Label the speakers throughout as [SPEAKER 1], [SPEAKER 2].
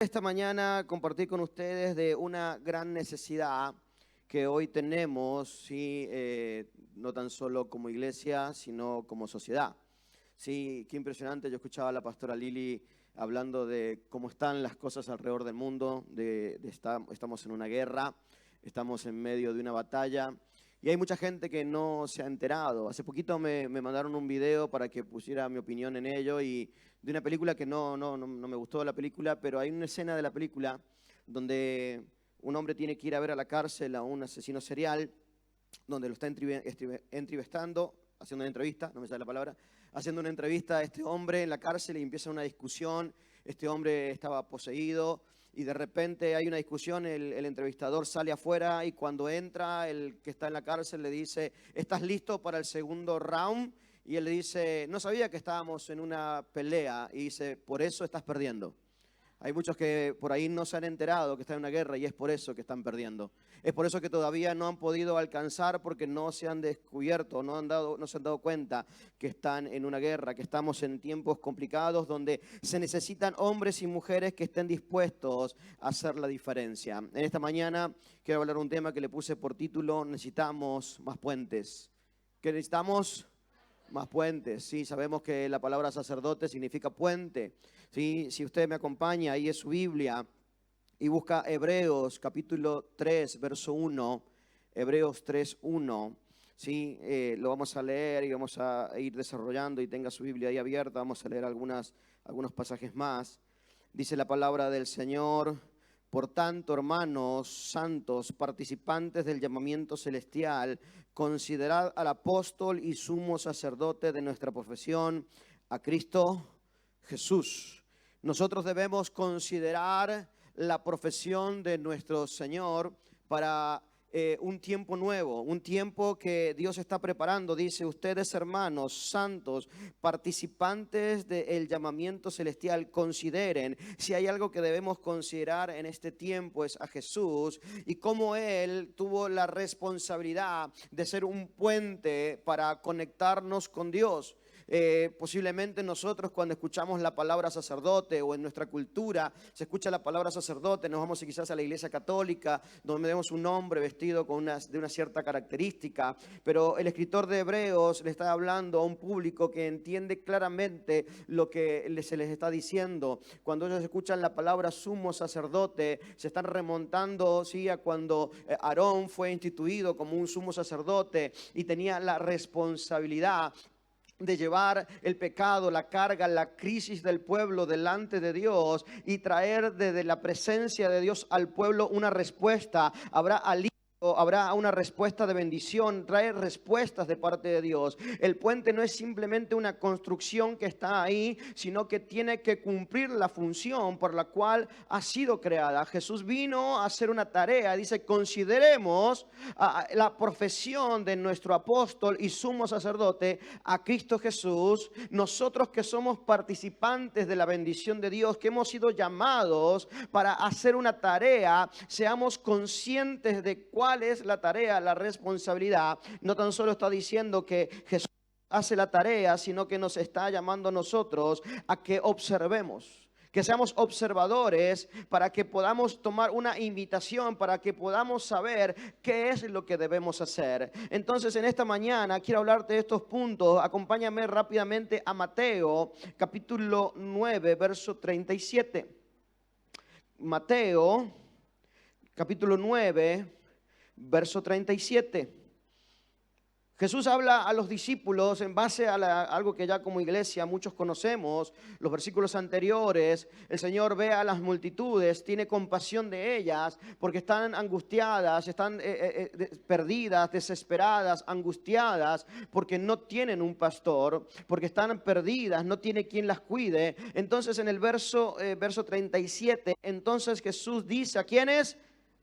[SPEAKER 1] Esta mañana compartir con ustedes de una gran necesidad que hoy tenemos, ¿sí? No tan solo como iglesia, sino como sociedad. Sí, qué impresionante. Yo escuchaba a la pastora Lili hablando de cómo están las cosas alrededor del mundo, estamos en una guerra, estamos en medio de una batalla. Y hay mucha gente que no se ha enterado. Hace poquito me mandaron un video para que pusiera mi opinión en ello y de una película que no me gustó la película, pero hay una escena de la película donde un hombre tiene que ir a ver a la cárcel a un asesino serial, donde lo está entrevistando, haciendo una entrevista, no me sale la palabra, haciendo una entrevista a este hombre en la cárcel y empieza una discusión. Este hombre estaba poseído. Y de repente hay una discusión, el entrevistador sale afuera y cuando entra el que está en la cárcel le dice: ¿estás listo para el segundo round? Y él le dice: no sabía que estábamos en una pelea. Y dice: por eso estás perdiendo. Hay muchos que por ahí no se han enterado que están en una guerra y es por eso que están perdiendo. Es por eso que todavía no han podido alcanzar, porque no se han descubierto, no se han dado cuenta que están en una guerra, que estamos en tiempos complicados donde se necesitan hombres y mujeres que estén dispuestos a hacer la diferencia. En esta mañana quiero hablar de un tema que le puse por título: necesitamos más puentes. ¿Qué necesitamos? Más puentes. Sí, sabemos que la palabra sacerdote significa puente. Sí, si usted me acompaña, ahí es su Biblia y busca Hebreos capítulo 3, verso 1, Hebreos 3, 1. Sí, lo vamos a leer y vamos a ir desarrollando, y tenga su Biblia ahí abierta. Vamos a leer algunos pasajes más. Dice la palabra del Señor: por tanto, hermanos santos, participantes del llamamiento celestial, considerad al apóstol y sumo sacerdote de nuestra profesión, a Cristo Jesús. Nosotros debemos considerar la profesión de nuestro Señor para un tiempo nuevo, un tiempo que Dios está preparando. Dice: ustedes, hermanos santos, participantes del llamamiento celestial, consideren. Si hay algo que debemos considerar en este tiempo es a Jesús y cómo Él tuvo la responsabilidad de ser un puente para conectarnos con Dios. Posiblemente nosotros, cuando escuchamos la palabra sacerdote, o en nuestra cultura se escucha la palabra sacerdote, nos vamos quizás a la iglesia católica, donde vemos un hombre vestido de una cierta característica. Pero el escritor de Hebreos le está hablando a un público que entiende claramente lo que se les está diciendo. Cuando ellos escuchan la palabra sumo sacerdote, se están remontando, ¿sí?, a cuando Aarón fue instituido como un sumo sacerdote y tenía la responsabilidad de llevar el pecado, la carga, la crisis del pueblo delante de Dios y traer desde la presencia de Dios al pueblo una respuesta. Habrá alivio, habrá una respuesta de bendición, traer respuestas de parte de Dios. El puente no es simplemente una construcción que está ahí, sino que tiene que cumplir la función por la cual ha sido creada. Jesús vino a hacer una tarea. Dice: consideremos la profesión de nuestro apóstol y sumo sacerdote, a Cristo Jesús. Nosotros que somos participantes de la bendición de Dios, que hemos sido llamados para hacer una tarea, seamos conscientes de cuál es la tarea, la responsabilidad. No tan solo está diciendo que Jesús hace la tarea, sino que nos está llamando a nosotros a que observemos, que seamos observadores, para que podamos tomar una invitación, para que podamos saber qué es lo que debemos hacer. Entonces, en esta mañana quiero hablarte de estos puntos. Acompáñame rápidamente a Mateo capítulo 9, verso 37. Mateo capítulo 9, verso 37. Jesús habla a los discípulos en base a algo que ya como iglesia muchos conocemos. Los versículos anteriores: el Señor ve a las multitudes, tiene compasión de ellas porque están angustiadas, están perdidas, desesperadas, angustiadas, porque no tienen un pastor, porque están perdidas, no tiene quien las cuide. Entonces, en el verso 37, entonces Jesús dice: ¿a quiénes?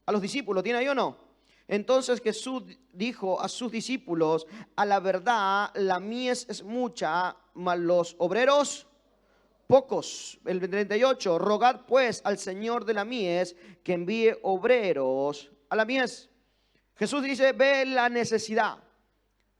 [SPEAKER 1] A los discípulos. ¿Tiene ahí o no? Entonces Jesús dijo a sus discípulos: a la verdad, la mies es mucha, mas los obreros pocos. El 38, rogad pues al Señor de la mies que envíe obreros a la mies. Jesús dice: ve la necesidad.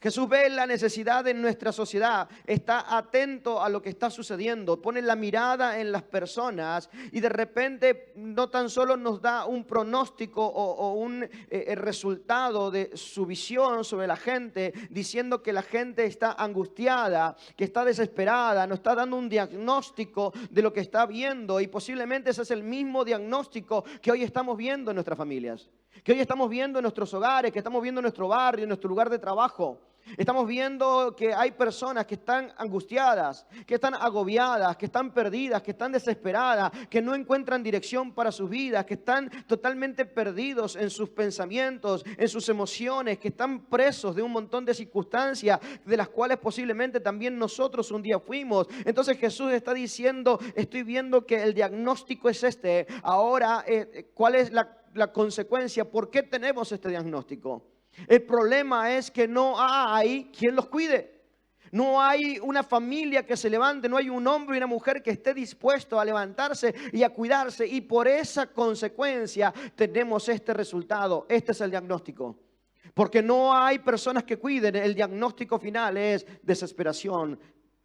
[SPEAKER 1] Jesús ve la necesidad de nuestra sociedad, está atento a lo que está sucediendo, pone la mirada en las personas y de repente no tan solo nos da un pronóstico o un resultado de su visión sobre la gente, diciendo que la gente está angustiada, que está desesperada, nos está dando un diagnóstico de lo que está viendo y posiblemente ese es el mismo diagnóstico que hoy estamos viendo en nuestras familias, que hoy estamos viendo en nuestros hogares, que estamos viendo en nuestro barrio, en nuestro lugar de trabajo. Estamos viendo que hay personas que están angustiadas, que están agobiadas, que están perdidas, que están desesperadas, que no encuentran dirección para sus vidas, que están totalmente perdidos en sus pensamientos, en sus emociones, que están presos de un montón de circunstancias de las cuales posiblemente también nosotros un día fuimos. Entonces Jesús está diciendo, estoy viendo que el diagnóstico es este. Ahora, ¿cuál es la consecuencia? ¿Por qué tenemos este diagnóstico? El problema es que no hay quien los cuide. No hay una familia que se levante, no hay un hombre y una mujer que esté dispuesto a levantarse y a cuidarse. Y por esa consecuencia tenemos este resultado. Este es el diagnóstico. Porque no hay personas que cuiden. El diagnóstico final es desesperación.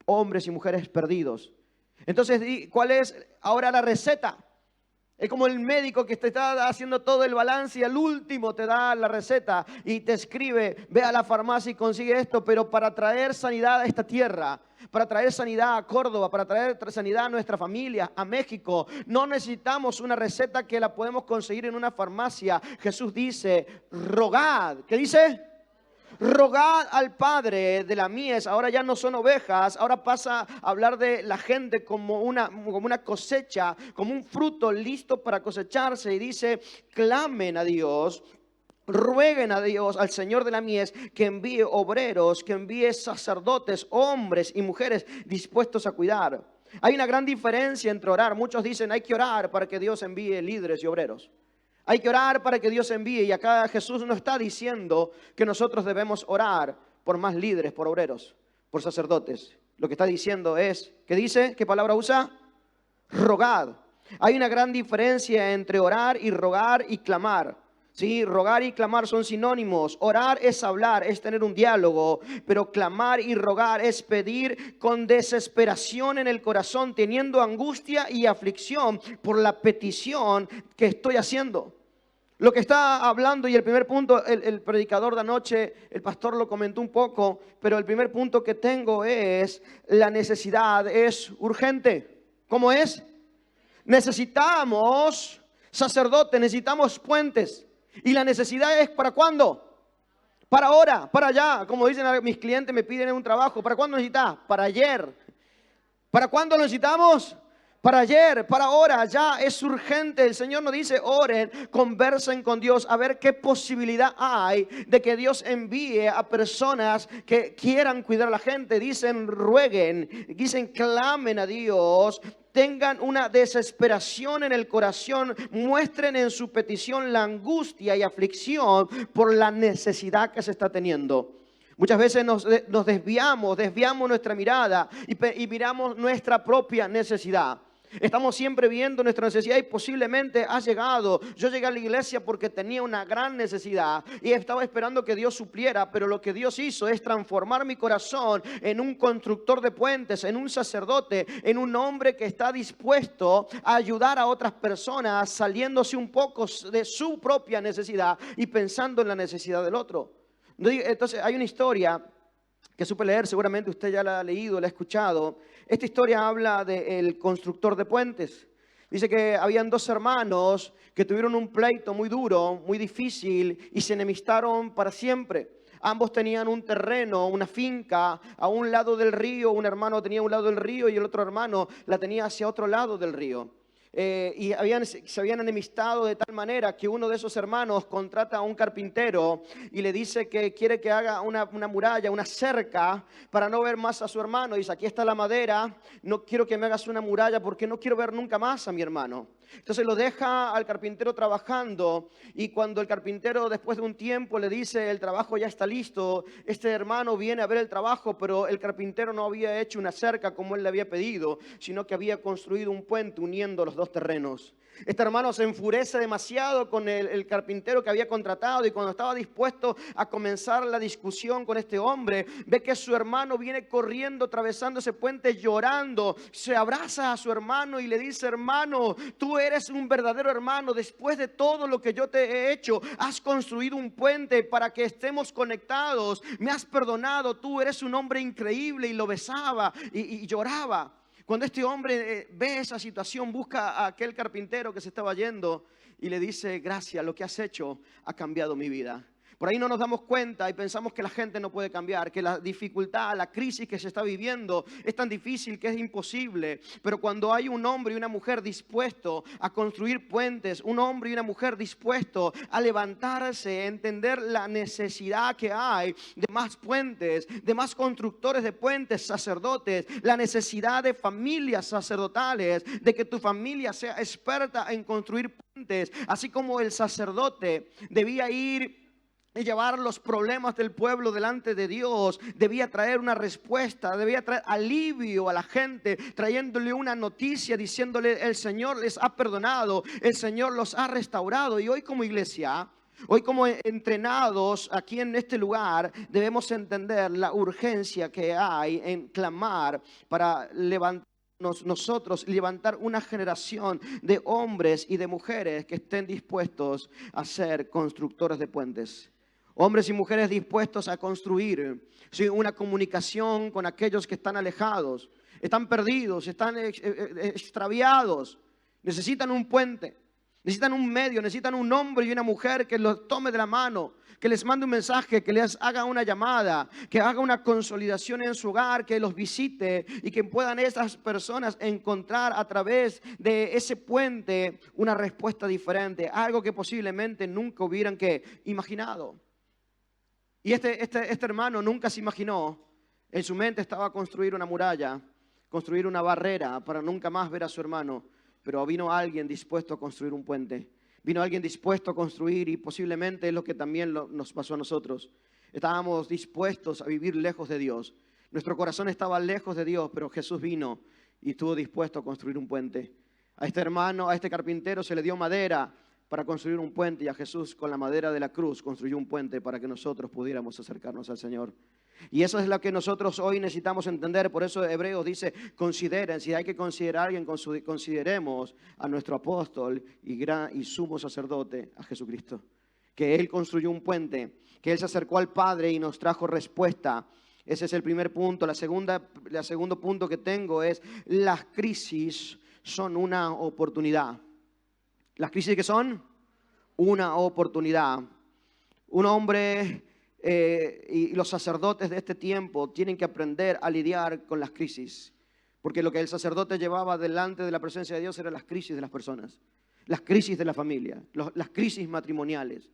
[SPEAKER 1] Hombres y mujeres perdidos. Entonces, ¿cuál es ahora la receta? Es como el médico que te está haciendo todo el balance y al último te da la receta y te escribe, ve a la farmacia y consigue esto, pero para traer sanidad a esta tierra, para traer sanidad a Córdoba, para traer sanidad a nuestra familia, a México, no necesitamos una receta que la podemos conseguir en una farmacia. Jesús dice, rogad. ¿Qué dice? Rogad al Padre de la mies. Ahora ya no son ovejas, ahora pasa a hablar de la gente como una cosecha, como un fruto listo para cosecharse. Y dice, clamen a Dios, rueguen a Dios, al Señor de la mies, que envíe obreros, que envíe sacerdotes, hombres y mujeres dispuestos a cuidar. Hay una gran diferencia entre orar. Muchos dicen, hay que orar para que Dios envíe líderes y obreros. Hay que orar para que Dios envíe. Y acá Jesús no está diciendo que nosotros debemos orar por más líderes, por obreros, por sacerdotes. Lo que está diciendo es, ¿qué dice? ¿Qué palabra usa? Rogad. Hay una gran diferencia entre orar y rogar y clamar. Sí, rogar y clamar son sinónimos. Orar es hablar, es tener un diálogo, pero clamar y rogar es pedir con desesperación en el corazón, teniendo angustia y aflicción por la petición que estoy haciendo. Lo que está hablando, y el primer punto, el predicador de anoche, el pastor lo comentó un poco, pero el primer punto que tengo es, la necesidad es urgente. ¿Cómo es? Necesitamos sacerdotes, necesitamos puentes. ¿Y la necesidad es para cuándo? Para ahora, para allá. Como dicen mis clientes, me piden un trabajo. ¿Para cuándo necesitas? Para ayer. ¿Para cuándo lo necesitamos? Para ayer, para ahora, ya es urgente. El Señor nos dice, oren, conversen con Dios, a ver qué posibilidad hay de que Dios envíe a personas que quieran cuidar a la gente. Dicen, rueguen, dicen, clamen a Dios, tengan una desesperación en el corazón, muestren en su petición la angustia y aflicción por la necesidad que se está teniendo. Muchas veces nos desviamos nuestra mirada y miramos nuestra propia necesidad. Estamos siempre viendo nuestra necesidad y posiblemente has llegado. Yo llegué a la iglesia porque tenía una gran necesidad y estaba esperando que Dios supliera, pero lo que Dios hizo es transformar mi corazón en un constructor de puentes, en un sacerdote, en un hombre que está dispuesto a ayudar a otras personas saliéndose un poco de su propia necesidad y pensando en la necesidad del otro. Entonces hay una historia que supe leer, seguramente usted ya la ha leído, la ha escuchado. Esta historia habla del constructor de puentes. Dice que habían dos hermanos que tuvieron un pleito muy duro, muy difícil y se enemistaron para siempre. Ambos tenían un terreno, una finca a un lado del río. Un hermano tenía un lado del río y el otro hermano la tenía hacia otro lado del río. Y se habían enemistado de tal manera que uno de esos hermanos contrata a un carpintero y le dice que quiere que haga una muralla, una cerca para no ver más a su hermano. Dice, aquí está la madera, no quiero que me hagas una muralla porque no quiero ver nunca más a mi hermano. Entonces lo deja al carpintero trabajando y cuando el carpintero después de un tiempo le dice el trabajo ya está listo, este hermano viene a ver el trabajo, pero el carpintero no había hecho una cerca como él le había pedido, sino que había construido un puente uniendo los dos terrenos. Este hermano se enfurece demasiado con el carpintero que había contratado, y cuando estaba dispuesto a comenzar la discusión con este hombre, ve que su hermano viene corriendo, atravesando ese puente llorando. Se abraza a su hermano y le dice: hermano, tú eres un verdadero hermano. Después de todo lo que yo te he hecho, has construido un puente para que estemos conectados. Me has perdonado, tú eres un hombre increíble. Y lo besaba y lloraba. Cuando este hombre ve esa situación, busca a aquel carpintero que se estaba yendo y le dice: gracias, lo que has hecho ha cambiado mi vida. Por ahí no nos damos cuenta y pensamos que la gente no puede cambiar, que la dificultad, la crisis que se está viviendo es tan difícil que es imposible. Pero cuando hay un hombre y una mujer dispuesto a construir puentes, un hombre y una mujer dispuesto a levantarse, a entender la necesidad que hay de más puentes, de más constructores de puentes, sacerdotes, la necesidad de familias sacerdotales, de que tu familia sea experta en construir puentes, así como el sacerdote debía ir y llevar los problemas del pueblo delante de Dios, debía traer una respuesta, debía traer alivio a la gente, trayéndole una noticia, diciéndole: el Señor les ha perdonado, el Señor los ha restaurado. Y hoy como iglesia, hoy como entrenados aquí en este lugar, debemos entender la urgencia que hay en clamar para nosotros levantar una generación de hombres y de mujeres que estén dispuestos a ser constructores de puentes. Hombres y mujeres dispuestos a construir, ¿sí?, una comunicación con aquellos que están alejados, están perdidos, están extraviados. Necesitan un puente, necesitan un medio, necesitan un hombre y una mujer que los tome de la mano, que les mande un mensaje, que les haga una llamada, que haga una consolidación en su hogar, que los visite y que puedan esas personas encontrar a través de ese puente una respuesta diferente, algo que posiblemente nunca hubieran imaginado. Y este hermano nunca se imaginó, en su mente estaba construir una muralla, construir una barrera para nunca más ver a su hermano. Pero vino alguien dispuesto a construir un puente. Vino alguien dispuesto a construir, y posiblemente es lo que también nos pasó a nosotros. Estábamos dispuestos a vivir lejos de Dios. Nuestro corazón estaba lejos de Dios, pero Jesús vino y estuvo dispuesto a construir un puente. A este hermano, a este carpintero se le dio madera para construir un puente, y a Jesús con la madera de la cruz construyó un puente para que nosotros pudiéramos acercarnos al Señor. Y eso es lo que nosotros hoy necesitamos entender. Por eso Hebreos dice: consideren, si hay que considerar a alguien, consideremos a nuestro apóstol y sumo sacerdote, a Jesucristo. Que Él construyó un puente, que Él se acercó al Padre y nos trajo respuesta. Ese es el primer punto. El segundo punto que tengo es: las crisis son una oportunidad. ¿Las crisis qué son? Una oportunidad. Un hombre y los sacerdotes de este tiempo tienen que aprender a lidiar con las crisis. Porque lo que el sacerdote llevaba delante de la presencia de Dios eran las crisis de las personas. Las crisis de la familia, las crisis matrimoniales,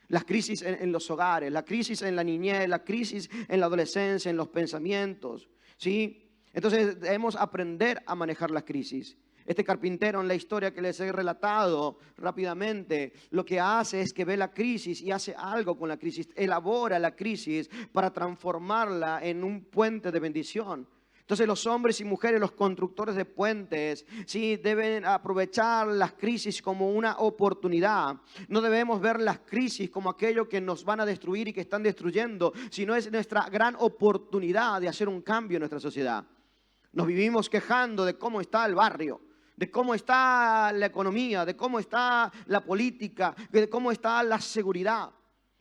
[SPEAKER 1] las crisis en los hogares, la crisis en la niñez, la crisis en la adolescencia, en los pensamientos, ¿sí? Entonces debemos aprender a manejar las crisis. Este carpintero, en la historia que les he relatado rápidamente, lo que hace es que ve la crisis y hace algo con la crisis, elabora la crisis para transformarla en un puente de bendición. Entonces los hombres y mujeres, los constructores de puentes, sí, deben aprovechar las crisis como una oportunidad. No debemos ver las crisis como aquello que nos van a destruir y que están destruyendo, sino es nuestra gran oportunidad de hacer un cambio en nuestra sociedad. Nos vivimos quejando de cómo está el barrio, de cómo está la economía, de cómo está la política, de cómo está la seguridad.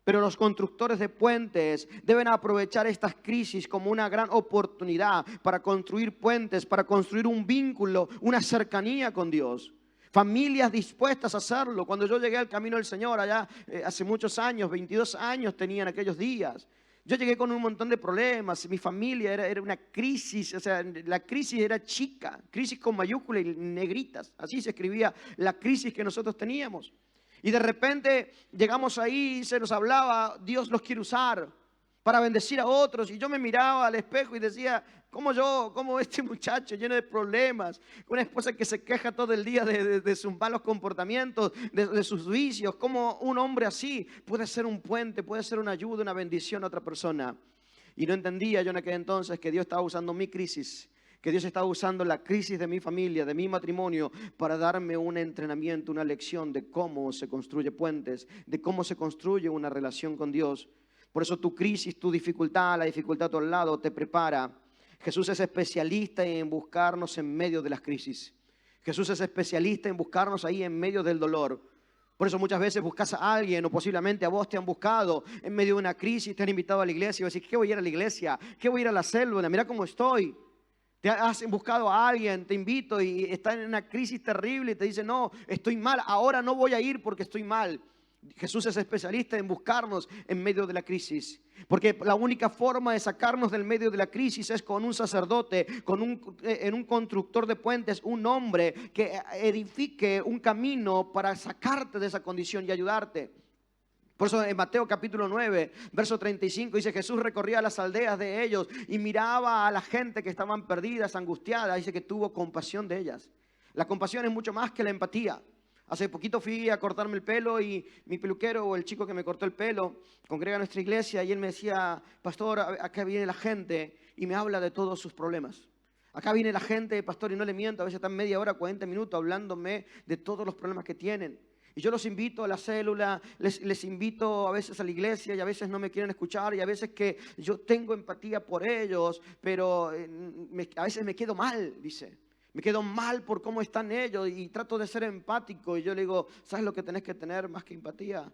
[SPEAKER 1] Pero los constructores de puentes deben aprovechar estas crisis como una gran oportunidad para construir puentes, para construir un vínculo, una cercanía con Dios. Familias dispuestas a hacerlo. Cuando yo llegué al camino del Señor allá hace muchos años, 22 años tenía en aquellos días. Yo llegué con un montón de problemas, mi familia era una crisis, o sea, la crisis era chica, crisis con mayúsculas y negritas, así se escribía la crisis que nosotros teníamos. Y de repente llegamos ahí y se nos hablaba: Dios los quiere usar para bendecir a otros. Y yo me miraba al espejo y decía: ¿cómo este muchacho lleno de problemas, una esposa que se queja todo el día de sus malos comportamientos, de sus vicios, cómo un hombre así puede ser un puente, puede ser una ayuda, una bendición a otra persona? Y no entendía yo en aquel entonces que Dios estaba usando mi crisis, que Dios está usando la crisis de mi familia, de mi matrimonio, para darme un entrenamiento, una lección de cómo se construye puentes, de cómo se construye una relación con Dios. Por eso tu crisis, tu dificultad, la dificultad a tu lado te prepara. Jesús es especialista en buscarnos en medio de las crisis. Jesús es especialista en buscarnos ahí en medio del dolor. Por eso muchas veces buscas a alguien o posiblemente a vos te han buscado en medio de una crisis, te han invitado a la iglesia y vas a decir, ¿qué voy a ir a la iglesia? ¿Qué voy a ir a la célula? Mira cómo estoy. Te has buscado a alguien, te invito y está en una crisis terrible y te dice, no, estoy mal, ahora no voy a ir porque estoy mal. Jesús es especialista en buscarnos en medio de la crisis. Porque la única forma de sacarnos del medio de la crisis es con un sacerdote, en un constructor de puentes, un hombre que edifique un camino para sacarte de esa condición y ayudarte. Por eso en Mateo capítulo 9, verso 35 dice, Jesús recorría las aldeas de ellos y miraba a la gente que estaban perdidas, angustiadas. Dice que tuvo compasión de ellas. La compasión es mucho más que la empatía. Hace poquito fui a cortarme el pelo y mi peluquero o el chico que me cortó el pelo congrega a nuestra iglesia y él me decía, pastor, acá viene la gente y me habla de todos sus problemas. Acá viene la gente, pastor, y no le miento, a veces están media hora, 40 minutos hablándome de todos los problemas que tienen. Y yo los invito a la célula, les invito a veces a la iglesia y a veces no me quieren escuchar y a veces que yo tengo empatía por ellos, pero a veces me quedo mal, dice. Me quedo mal por cómo están ellos y trato de ser empático. Y yo le digo, ¿sabes lo que tenés que tener más que empatía?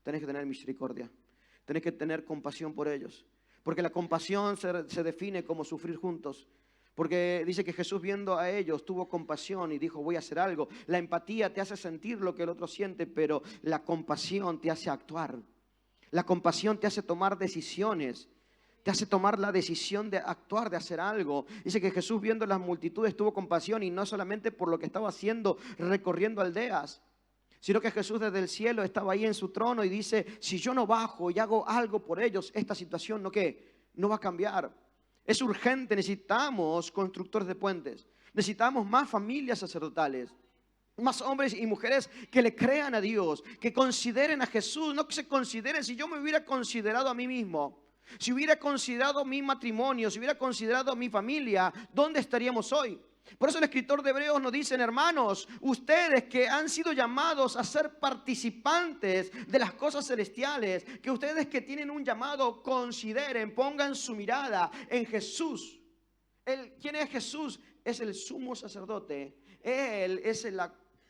[SPEAKER 1] Tenés que tener misericordia. Tenés que tener compasión por ellos. Porque la compasión se define como sufrir juntos. Porque dice que Jesús viendo a ellos tuvo compasión y dijo, voy a hacer algo. La empatía te hace sentir lo que el otro siente, pero la compasión te hace actuar. La compasión te hace tomar decisiones. Te hace tomar la decisión de actuar, de hacer algo. Dice que Jesús viendo las multitudes tuvo compasión y no solamente por lo que estaba haciendo recorriendo aldeas, sino que Jesús desde el cielo estaba ahí en su trono y dice, si yo no bajo y hago algo por ellos, esta situación no va a cambiar. Es urgente, necesitamos constructores de puentes, necesitamos más familias sacerdotales. Más hombres y mujeres que le crean a Dios, que consideren a Jesús, no que se consideren, si yo me hubiera considerado a mí mismo, si hubiera considerado mi matrimonio, si hubiera considerado mi familia, ¿dónde estaríamos hoy? Por eso el escritor de Hebreos nos dice, hermanos, ustedes que han sido llamados a ser participantes de las cosas celestiales, que ustedes que tienen un llamado, consideren, pongan su mirada en Jesús. ¿Quién es Jesús? Es el sumo sacerdote. Él es el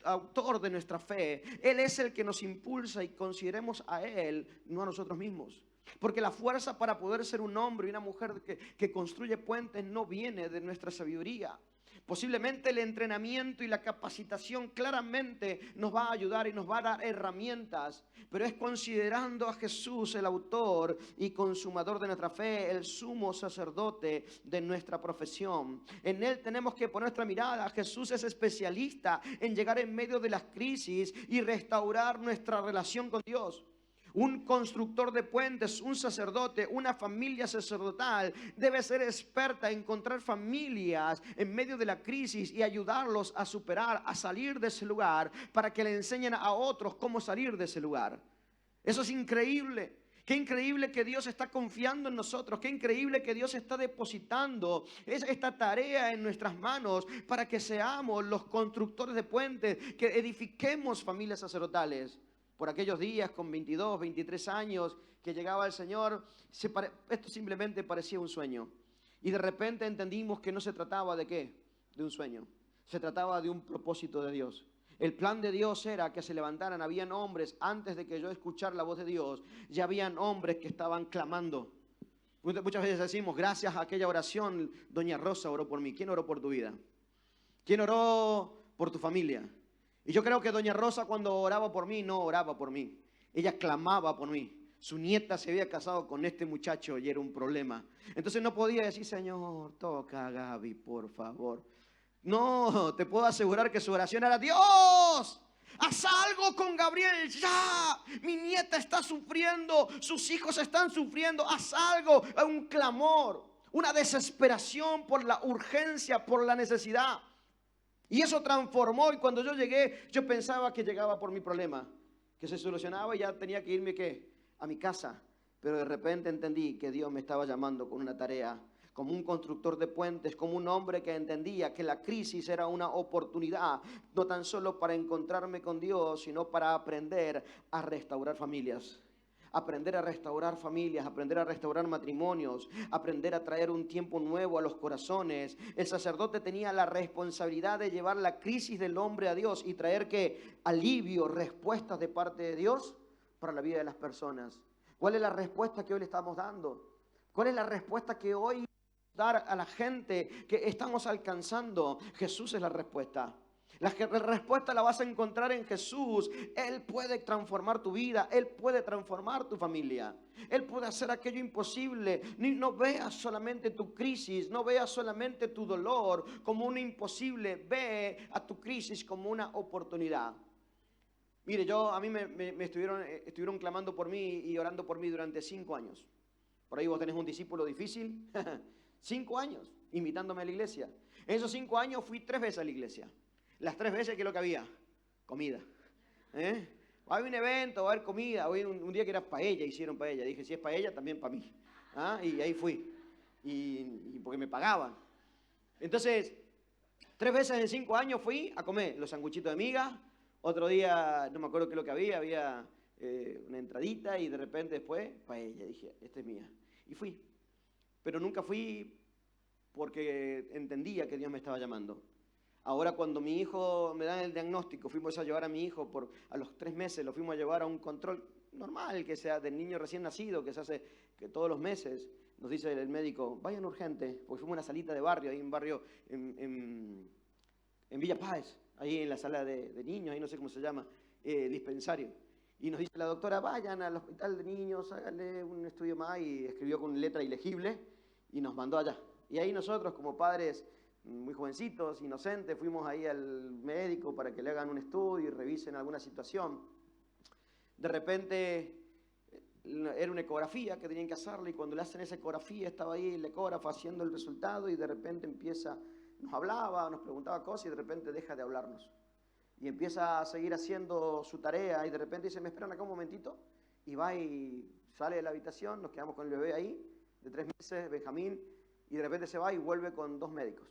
[SPEAKER 1] autor de nuestra fe. Él es el que nos impulsa y consideremos a Él, no a nosotros mismos. Porque la fuerza para poder ser un hombre y una mujer que construye puentes no viene de nuestra sabiduría. Posiblemente el entrenamiento y la capacitación claramente nos va a ayudar y nos va a dar herramientas, pero es considerando a Jesús el autor y consumador de nuestra fe, el sumo sacerdote de nuestra profesión. En Él tenemos que poner nuestra mirada. Jesús es especialista en llegar en medio de las crisis y restaurar nuestra relación con Dios. Un constructor de puentes, un sacerdote, una familia sacerdotal debe ser experta en encontrar familias en medio de la crisis y ayudarlos a superar, a salir de ese lugar para que le enseñen a otros cómo salir de ese lugar. Eso es increíble. Qué increíble que Dios está confiando en nosotros. Qué increíble que Dios está depositando esta tarea en nuestras manos para que seamos los constructores de puentes, que edifiquemos familias sacerdotales. Por aquellos días con 22, 23 años que llegaba el Señor, esto simplemente parecía un sueño. Y de repente entendimos que no se trataba de ¿qué? De un sueño. Se trataba de un propósito de Dios. El plan de Dios era que se levantaran. Habían hombres, antes de que yo escuchara la voz de Dios, ya habían hombres que estaban clamando. Muchas veces decimos, gracias a aquella oración, doña Rosa oró por mí. ¿Quién oró por tu vida? ¿Quién oró por tu familia? Y yo creo que doña Rosa cuando oraba por mí, no oraba por mí. Ella clamaba por mí. Su nieta se había casado con este muchacho y era un problema. Entonces no podía decir, Señor, toca a Gaby, por favor. No, te puedo asegurar que su oración era, Dios, haz algo con Gabriel ya. Mi nieta está sufriendo, sus hijos están sufriendo, haz algo. Un clamor, una desesperación por la urgencia, por la necesidad. Y eso transformó, y cuando yo llegué, yo pensaba que llegaba por mi problema, que se solucionaba y ya tenía que irme, ¿qué? A mi casa. Pero de repente entendí que Dios me estaba llamando con una tarea, como un constructor de puentes, como un hombre que entendía que la crisis era una oportunidad, no tan solo para encontrarme con Dios, sino para aprender a restaurar familias. Aprender a restaurar familias, aprender a restaurar matrimonios, aprender a traer un tiempo nuevo a los corazones. El sacerdote tenía la responsabilidad de llevar la crisis del hombre a Dios y traer que alivio, respuestas de parte de Dios para la vida de las personas. ¿Cuál es la respuesta que hoy le estamos dando? ¿Cuál es la respuesta que hoy dar a la gente que estamos alcanzando? Jesús es la respuesta. La respuesta la vas a encontrar en Jesús. Él puede transformar tu vida. Él puede transformar tu familia. Él puede hacer aquello imposible. No veas solamente tu crisis. No veas solamente tu dolor como un imposible. Ve a tu crisis como una oportunidad. Mire, a mí me estuvieron clamando por mí y orando por mí durante 5 años. Por ahí vos tenés un discípulo difícil. 5 años invitándome a la iglesia. En esos 5 años fui 3 veces a la iglesia. Las 3 veces, ¿qué es lo que había? Comida. Va a haber un evento, va a haber comida. Hoy un día que era paella, hicieron paella. Dije, si es paella, también para mí. Y ahí fui. Y porque me pagaban. Entonces, 3 veces en 5 años fui a comer los sanguchitos de miga. Otro día, no me acuerdo qué es lo que había una entradita y de repente después, paella. Dije, esta es mía. Y fui. Pero nunca fui porque entendía que Dios me estaba llamando. Ahora cuando mi hijo me dan el diagnóstico, fuimos a llevar a mi hijo a los 3 meses, lo fuimos a llevar a un control normal, que sea del niño recién nacido, que se hace que todos los meses. Nos dice el médico, vayan urgente, porque fuimos a una salita de barrio, ahí en barrio, en Villa Páez, ahí en la sala de niños, ahí no sé cómo se llama, dispensario. Y nos dice la doctora, vayan al hospital de niños, háganle un estudio más, y escribió con letra ilegible y nos mandó allá. Y ahí nosotros como padres muy jovencitos, inocentes, fuimos ahí al médico para que le hagan un estudio y revisen alguna situación. De repente era una ecografía que tenían que hacerle y cuando le hacen esa ecografía estaba ahí el ecógrafo haciendo el resultado y de repente nos hablaba, nos preguntaba cosas y de repente deja de hablarnos. Y empieza a seguir haciendo su tarea y de repente dice, ¿me esperan acá un momentito? Y va y sale de la habitación, nos quedamos con el bebé ahí, de 3 meses, Benjamín, y de repente se va y vuelve con 2 médicos.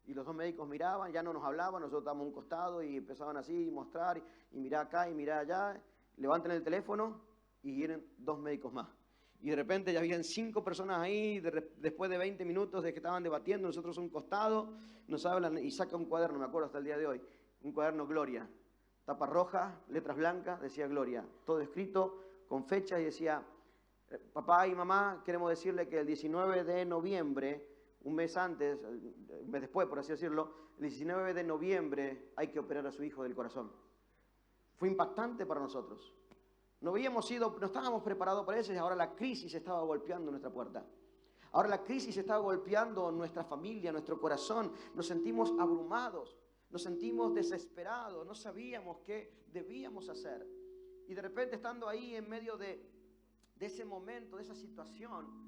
[SPEAKER 1] Y los 2 médicos miraban, ya no nos hablaban, nosotros estábamos a un costado y empezaban así a mostrar y mirá acá y mirá allá, levantan el teléfono y vienen 2 médicos más. Y de repente ya habían 5 personas ahí, después de 20 minutos de que estaban debatiendo, nosotros a un costado, nos hablan y saca un cuaderno, me acuerdo hasta el día de hoy, un cuaderno Gloria, tapa roja, letras blancas, decía Gloria, todo escrito con fecha y decía, papá y mamá, queremos decirle que el 19 de noviembre, un mes antes, un mes después, por así decirlo, el 19 de noviembre hay que operar a su hijo del corazón. Fue impactante para nosotros. No estábamos preparados para eso y ahora la crisis estaba golpeando nuestra puerta. Ahora la crisis estaba golpeando nuestra familia, nuestro corazón. Nos sentimos abrumados, nos sentimos desesperados, no sabíamos qué debíamos hacer. Y de repente estando ahí en medio de ese momento, de esa situación,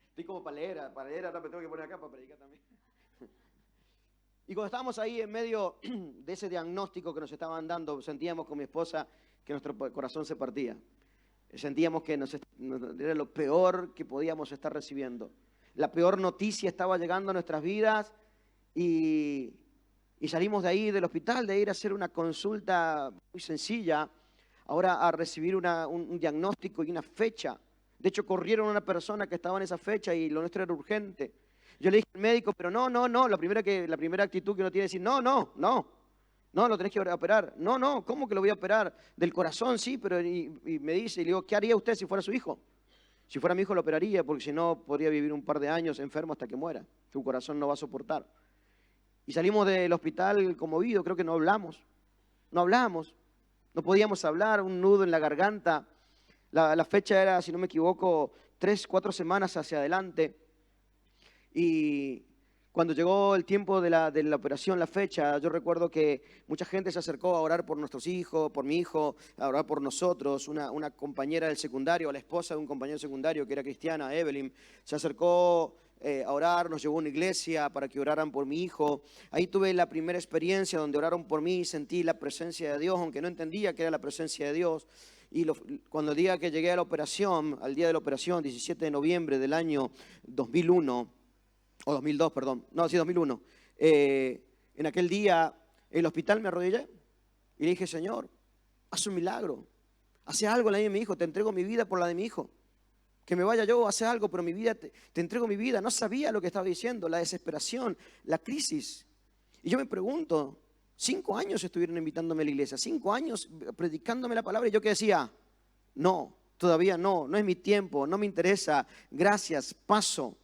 [SPEAKER 1] estoy como palera, ahora me tengo que poner acá para predicar también. Y cuando estábamos ahí en medio de ese diagnóstico que nos estaban dando, sentíamos con mi esposa que nuestro corazón se partía. Sentíamos que era lo peor que podíamos estar recibiendo. La peor noticia estaba llegando a nuestras vidas y salimos de ahí, del hospital, de ir a hacer una consulta muy sencilla, ahora a recibir un diagnóstico y una fecha. De hecho, corrieron a una persona que estaba en esa fecha y lo nuestro era urgente. Yo le dije al médico, pero no, la primera actitud que uno tiene es decir, no, lo tenés que operar. No, ¿cómo que lo voy a operar? Del corazón, sí, pero y me dice, y le digo, ¿qué haría usted si fuera su hijo? Si fuera mi hijo lo operaría, porque si no, podría vivir un par de años enfermo hasta que muera. Su corazón no va a soportar. Y salimos del hospital conmovidos, creo que no hablamos, no podíamos hablar, un nudo en la garganta. La fecha era, si no me equivoco, 3, 4 semanas hacia adelante. Y cuando llegó el tiempo de la operación, la fecha, yo recuerdo que mucha gente se acercó a orar por nuestros hijos, por mi hijo, a orar por nosotros. Una compañera del secundario, la esposa de un compañero secundario que era cristiana, Evelyn, se acercó a orar, nos llevó a una iglesia para que oraran por mi hijo. Ahí tuve la primera experiencia donde oraron por mí y sentí la presencia de Dios, aunque no entendía que era la presencia de Dios. Y cuando el día que llegué a la operación, al día de la operación, 17 de noviembre del año 2001, o 2002, perdón, no, sí, 2001, en aquel día el hospital me arrodillé y le dije, Señor, haz un milagro, hace algo en la vida de mi hijo, te entrego mi vida por la de mi hijo. Que me vaya yo, hace algo, pero mi vida, te entrego mi vida. No sabía lo que estaba diciendo, la desesperación, la crisis. Y yo me pregunto, 5 años estuvieron invitándome a la iglesia, 5 años predicándome la palabra, y yo que decía, no, todavía no, no es mi tiempo, no me interesa, gracias, paso.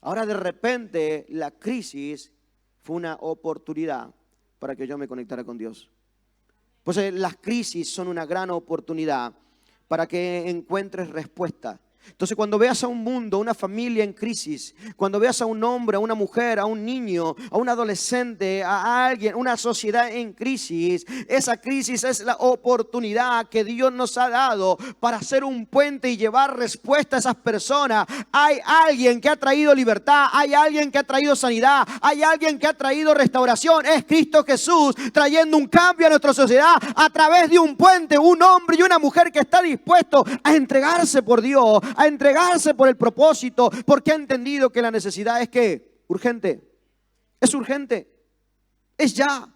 [SPEAKER 1] Ahora de repente la crisis fue una oportunidad para que yo me conectara con Dios. Pues las crisis son una gran oportunidad para que encuentres respuesta. Entonces cuando veas a un mundo, una familia en crisis, cuando veas a un hombre, a una mujer, a un niño, a un adolescente, a alguien, una sociedad en crisis, esa crisis es la oportunidad que Dios nos ha dado para hacer un puente y llevar respuesta a esas personas. Hay alguien que ha traído libertad, hay alguien que ha traído sanidad, hay alguien que ha traído restauración. Es Cristo Jesús trayendo un cambio a nuestra sociedad a través de un puente, un hombre y una mujer que está dispuesto a entregarse por Dios, a entregarse por el propósito, porque ha entendido que la necesidad es que urgente, es urgente, es ya.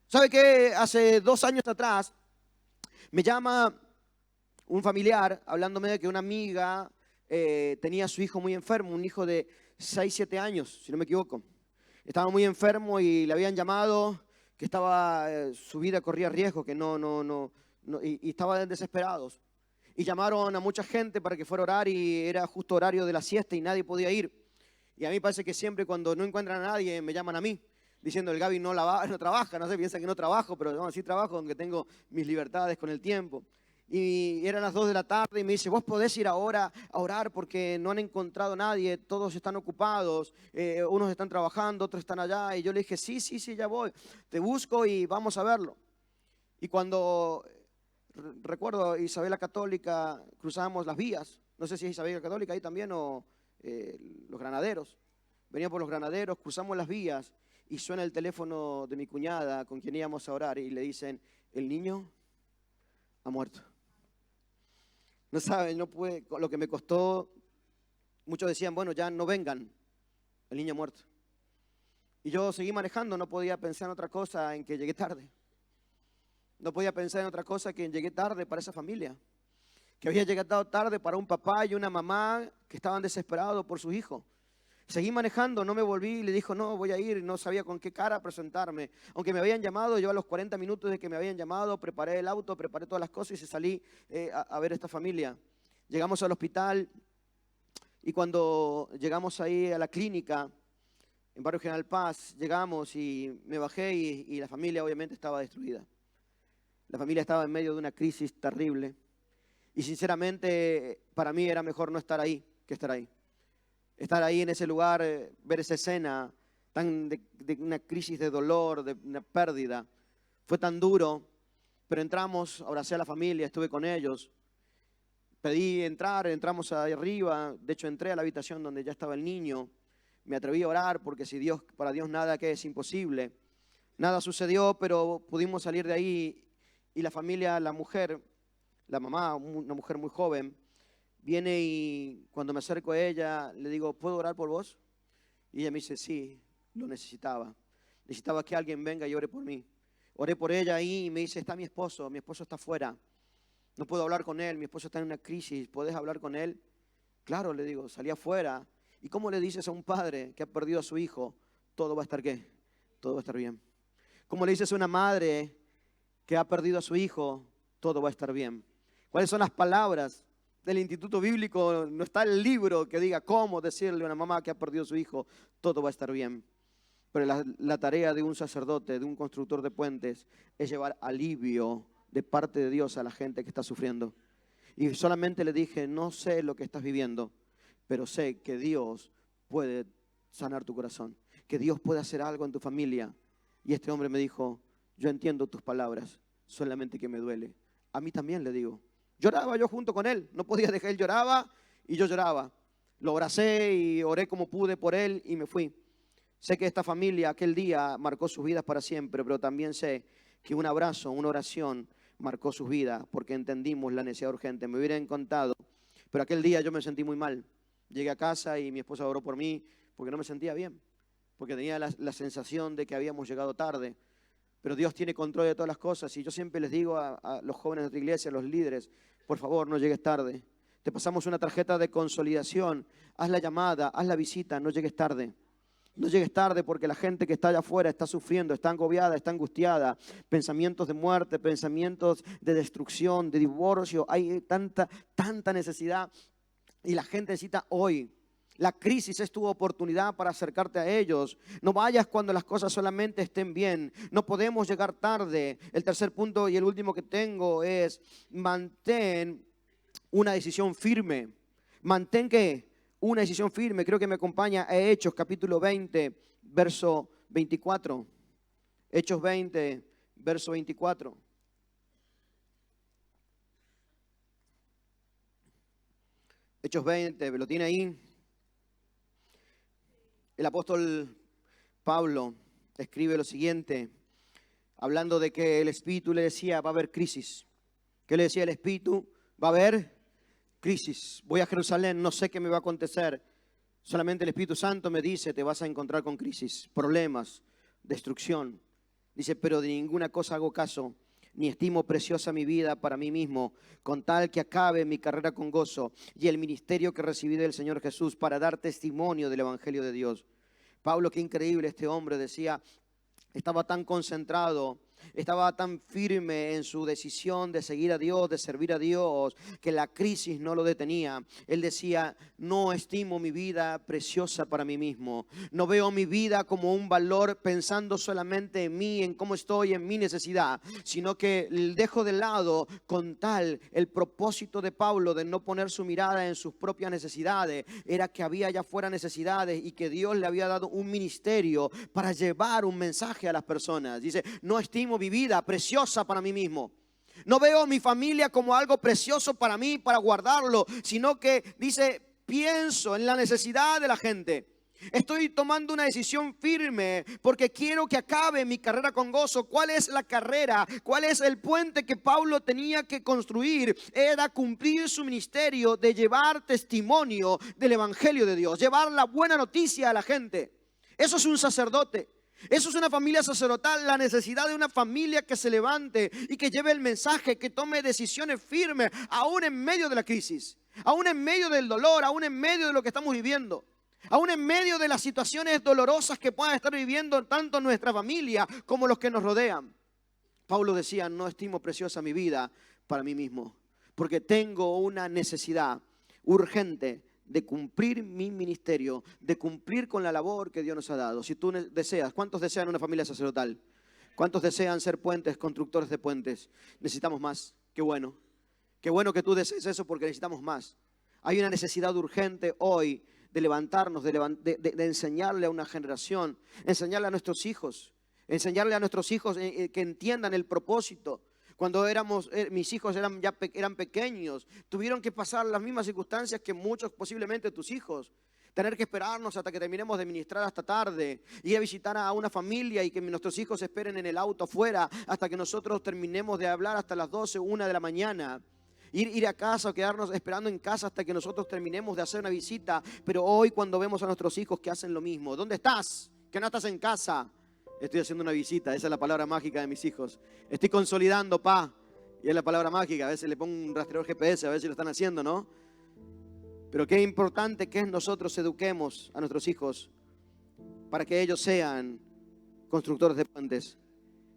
[SPEAKER 1] ¿Sabe qué? Hace 2 años atrás me llama un familiar hablándome de que una amiga tenía a su hijo muy enfermo, un hijo de 6, 7 años, si no me equivoco. Estaba muy enfermo y le habían llamado que estaba, su vida corría riesgo, que y estaban desesperados. Y llamaron a mucha gente para que fuera a orar y era justo horario de la siesta y nadie podía ir. Y a mí parece que siempre cuando no encuentran a nadie me llaman a mí, diciendo el Gaby no trabaja, no sé, piensa que no trabajo, pero no, sí trabajo, aunque tengo mis libertades con el tiempo. Y eran las 2 de la tarde y me dice, vos podés ir ahora a orar porque no han encontrado a nadie, todos están ocupados, unos están trabajando, otros están allá. Y yo le dije, sí, ya voy, te busco y vamos a verlo. Y cuando... recuerdo Isabel la Católica, cruzábamos las vías, no sé si es Isabel la Católica ahí también o los Granaderos. Venía por los Granaderos, cruzamos las vías y suena el teléfono de mi cuñada con quien íbamos a orar y le dicen, el niño ha muerto. No saben, no pude, lo que me costó, muchos decían, bueno, ya no vengan, el niño ha muerto. Y yo seguí manejando, no podía pensar en otra cosa, en que llegué tarde. No podía pensar en otra cosa que llegué tarde para esa familia. Que había llegado tarde para un papá y una mamá que estaban desesperados por su hijo. Seguí manejando, no me volví y le dijo, no, voy a ir. No sabía con qué cara presentarme. Aunque me habían llamado, yo a los 40 minutos de que me habían llamado, preparé el auto, preparé todas las cosas y salí a ver a esta familia. Llegamos al hospital y cuando llegamos ahí a la clínica, en Barrio General Paz, llegamos y me bajé y la familia obviamente estaba destruida. La familia estaba en medio de una crisis terrible y sinceramente para mí era mejor no estar ahí que estar ahí. Estar ahí en ese lugar, ver esa escena tan de una crisis de dolor, de una pérdida, fue tan duro, pero entramos, abracé a la familia, estuve con ellos, pedí entrar, entramos ahí arriba, de hecho entré a la habitación donde ya estaba el niño, me atreví a orar porque para Dios nada que es imposible. Nada sucedió, pero pudimos salir de ahí. Y la familia, la mujer, la mamá, una mujer muy joven, viene y cuando me acerco a ella, le digo, ¿puedo orar por vos? Y ella me dice, sí, lo necesitaba. Necesitaba que alguien venga y ore por mí. Oré por ella ahí y me dice, está mi esposo está afuera. No puedo hablar con él, mi esposo está en una crisis, ¿podés hablar con él? Claro, le digo, salí afuera. ¿Y cómo le dices a un padre que ha perdido a su hijo, todo va a estar qué? Todo va a estar bien. ¿Cómo le dices a una madre que ha perdido a su hijo, todo va a estar bien? ¿Cuáles son las palabras del Instituto Bíblico? No está el libro que diga cómo decirle a una mamá que ha perdido a su hijo, todo va a estar bien. Pero la tarea de un sacerdote, de un constructor de puentes, es llevar alivio de parte de Dios a la gente que está sufriendo. Y solamente le dije, no sé lo que estás viviendo, pero sé que Dios puede sanar tu corazón, que Dios puede hacer algo en tu familia. Y este hombre me dijo, yo entiendo tus palabras, solamente que me duele. A mí también, le digo. Lloraba yo junto con él, no podía dejar, él lloraba y yo lloraba. Lo abracé y oré como pude por él y me fui. Sé que esta familia aquel día marcó sus vidas para siempre, pero también sé que un abrazo, una oración marcó sus vidas porque entendimos la necesidad urgente. Me hubieran contado, pero aquel día yo me sentí muy mal. Llegué a casa y mi esposa oró por mí porque no me sentía bien, porque tenía la sensación de que habíamos llegado tarde. Pero Dios tiene control de todas las cosas y yo siempre les digo a los jóvenes de nuestra iglesia, a los líderes, por favor, no llegues tarde. Te pasamos una tarjeta de consolidación, haz la llamada, haz la visita, no llegues tarde. No llegues tarde porque la gente que está allá afuera está sufriendo, está agobiada, está angustiada. Pensamientos de muerte, pensamientos de destrucción, de divorcio. Hay tanta necesidad y la gente necesita hoy. La crisis es tu oportunidad para acercarte a ellos. No vayas cuando las cosas solamente estén bien. No podemos llegar tarde. El tercer punto y el último que tengo es mantén una decisión firme. Mantén ¿qué? Una decisión firme. Creo que me acompaña a Hechos capítulo 20, verso 24. Hechos 20, verso 24. Hechos 20, ¿lo tiene ahí? El apóstol Pablo escribe lo siguiente, hablando de que el Espíritu le decía, va a haber crisis. ¿Qué le decía el Espíritu? Va a haber crisis. Voy a Jerusalén, no sé qué me va a acontecer. Solamente el Espíritu Santo me dice, te vas a encontrar con crisis, problemas, destrucción. Dice, pero de ninguna cosa hago caso, ni estimo preciosa mi vida para mí mismo, con tal que acabe mi carrera con gozo y el ministerio que recibí del Señor Jesús para dar testimonio del Evangelio de Dios. Pablo, qué increíble este hombre, decía, estaba tan concentrado, estaba tan firme en su decisión de seguir a Dios, de servir a Dios, que la crisis no lo detenía. Él decía, no estimo mi vida preciosa para mí mismo. No veo mi vida como un valor pensando solamente en mí, en cómo estoy, en mi necesidad, sino que dejo de lado con tal el propósito de Pablo de no poner su mirada en sus propias necesidades. Era que había allá afuera necesidades y que Dios le había dado un ministerio para llevar un mensaje a las personas. Dice, no estimo mi vida preciosa para mí mismo. No veo mi familia como algo precioso para mí, para guardarlo, sino que dice, pienso en la necesidad de la gente. Estoy tomando una decisión firme porque quiero que acabe mi carrera con gozo. ¿Cuál es la carrera? ¿Cuál es el puente que Pablo tenía que construir? Era cumplir su ministerio de llevar testimonio del Evangelio de Dios, llevar la buena noticia a la gente. Eso es un sacerdote. Eso es una familia sacerdotal, la necesidad de una familia que se levante y que lleve el mensaje, que tome decisiones firmes, aún en medio de la crisis, aún en medio del dolor, aún en medio de lo que estamos viviendo, aún en medio de las situaciones dolorosas que puedan estar viviendo tanto nuestra familia como los que nos rodean. Pablo decía, no estimo preciosa mi vida para mí mismo, porque tengo una necesidad urgente de cumplir mi ministerio, de cumplir con la labor que Dios nos ha dado. Si tú deseas, ¿cuántos desean una familia sacerdotal? ¿Cuántos desean ser puentes, constructores de puentes? Necesitamos más. Qué bueno. Qué bueno que tú desees eso porque necesitamos más. Hay una necesidad urgente hoy de levantarnos, de enseñarle a una generación, enseñarle a nuestros hijos que entiendan el propósito. Cuando mis hijos eran pequeños, tuvieron que pasar las mismas circunstancias que muchos, posiblemente tus hijos. Tener que esperarnos hasta que terminemos de ministrar hasta tarde, ir a visitar a una familia y que nuestros hijos esperen en el auto afuera hasta que nosotros terminemos de hablar hasta las 12, 1 de la mañana. Ir a casa o quedarnos esperando en casa hasta que nosotros terminemos de hacer una visita. Pero hoy cuando vemos a nuestros hijos que hacen lo mismo, ¿dónde estás? Que no estás en casa. Estoy haciendo una visita, esa es la palabra mágica de mis hijos. Estoy consolidando, pa. Y es la palabra mágica, a veces le pongo un rastreador GPS, a ver si lo están haciendo, ¿no? Pero qué importante que es nosotros eduquemos a nuestros hijos para que ellos sean constructores de puentes,